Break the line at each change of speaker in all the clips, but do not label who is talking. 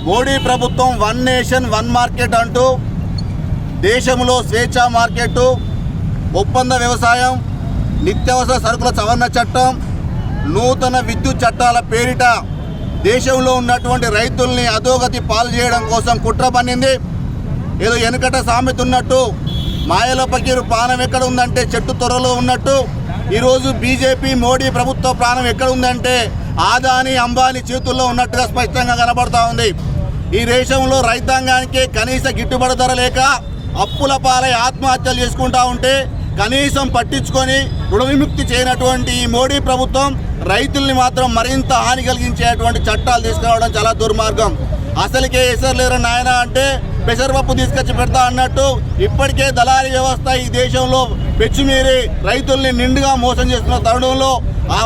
మోడీ ప్రభుత్వం one nation one market అంటూ దేశంలో స్వేచ్ఛా మార్కెట్, ఒప్పంద వ్యవసాయం, నిత్యావసర సరుకుల సవరణ చట్టం, నూతన విద్యుత్ చట్టాల పేరిట దేశంలో ఉన్నటువంటి రైతుల్ని అధోగతి పాలు చేయడం కోసం కుట్ర పన్నింది. ఏదో వెనుకట సామెత ఉన్నట్టు మాయల పకీరు ప్రాణం ఎక్కడ ఉందంటే చెట్టు త్వరలో ఉన్నట్టు ఈరోజు బీజేపీ మోడీ ప్రభుత్వ ప్రాణం ఎక్కడ ఉందంటే ఆదాని అంబానీ చేతుల్లో ఉన్నట్టుగా స్పష్టంగా కనబడతా ఉంది. ఈ దేశంలో రైతాంగానికి కనీస గిట్టుబాటు ధర లేక అప్పుల పాలై ఆత్మహత్యలు చేసుకుంటా ఉంటే కనీసం పట్టించుకొని రుణ విముక్తి చేయనటువంటి ఈ మోడీ ప్రభుత్వం రైతుల్ని మాత్రం మరింత హాని కలిగించేటువంటి చట్టాలు తీసుకురావడం చాలా దుర్మార్గం. అసలుకే ఎసర్లేరు నాయన అంటే పెసరపప్పు తీసుకొచ్చి పెడతా అన్నట్టు ఇప్పటికే దళారీ వ్యవస్థ ఈ దేశంలో పెచ్చుమీరి రైతుల్ని నిండుగా మోసం చేస్తున్న తరుణంలో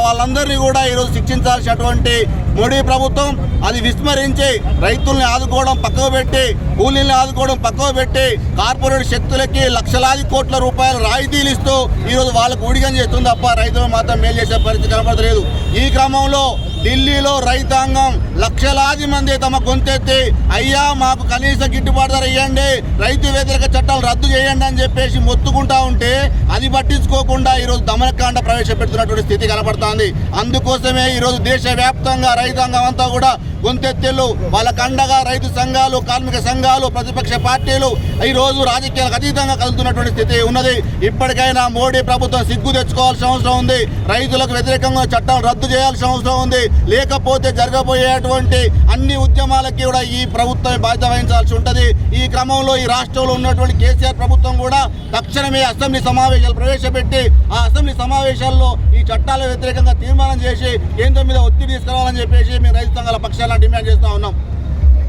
వాళ్ళందరినీ కూడా ఈరోజు శిక్షించాల్సినటువంటి మోడీ ప్రభుత్వం అది విస్మరించి రైతుల్ని ఆదుకోవడం పక్కకు పెట్టి, కూలీల్ని ఆదుకోవడం పక్కకు పెట్టి కార్పొరేట్ శక్తులకి లక్షలాది కోట్ల రూపాయల రాయితీలు ఇస్తూ ఈరోజు వాళ్ళకు ఊడిగం చేస్తుంది తప్ప రైతులను మాత్రం మేలు చేసే పరిస్థితి కనబడలేదు. ఈ క్రమంలో ఢిల్లీలో రైతాంగం లక్షలాది మంది తమ గొంతెత్తి అయ్యా మాకు కనీస గిట్టుబాటు ధర ఇవ్వండి, రైతు వ్యతిరేక చట్టాలు రద్దు చేయండి అని చెప్పేసి మొత్తుకుంటా ఉంటే అది పట్టించుకోకుండా ఈరోజు దమనకాండ ప్రవేశపెడుతున్నటువంటి స్థితి కనబడుతోంది. అందుకోసమే ఈరోజు దేశవ్యాప్తంగా రైతాంగం అంతా కూడా గొంతెత్తిళ్ళు, వాళ్ళకు అండగా రైతు సంఘాలు, కార్మిక సంఘాలు, ప్రతిపక్ష పార్టీలు ఈరోజు రాజకీయాలకు అతీతంగా కలుగుతున్నటువంటి స్థితి ఉన్నది. ఇప్పటికైనా మోడీ ప్రభుత్వం సిగ్గు తెచ్చుకోవాల్సిన అవసరం ఉంది. రైతులకు వ్యతిరేకంగా చట్టాలు రద్దు చేయాల్సిన అవసరం ఉంది. లేకపోతే జరగబోయేటువంటి అన్ని ఉద్యమాలకి కూడా ఈ ప్రభుత్వం బాధ్యత వహించాల్సి ఉంటుంది. ఈ క్రమంలో ఈ రాష్ట్రంలో ఉన్నటువంటి కేసీఆర్ ప్రభుత్వం కూడా తక్షణమే అసెంబ్లీ సమావేశాలు ప్రవేశపెట్టి ఆ అసెంబ్లీ సమావేశాల్లో ఈ చట్టాల వ్యతిరేకంగా తీర్మానం చేసి కేంద్రం మీద ఒత్తిడి తీసుకురావాలని చెప్పేసి మేము రైతు సంఘాల పక్షాలను డిమాండ్ చేస్తూ ఉన్నాం.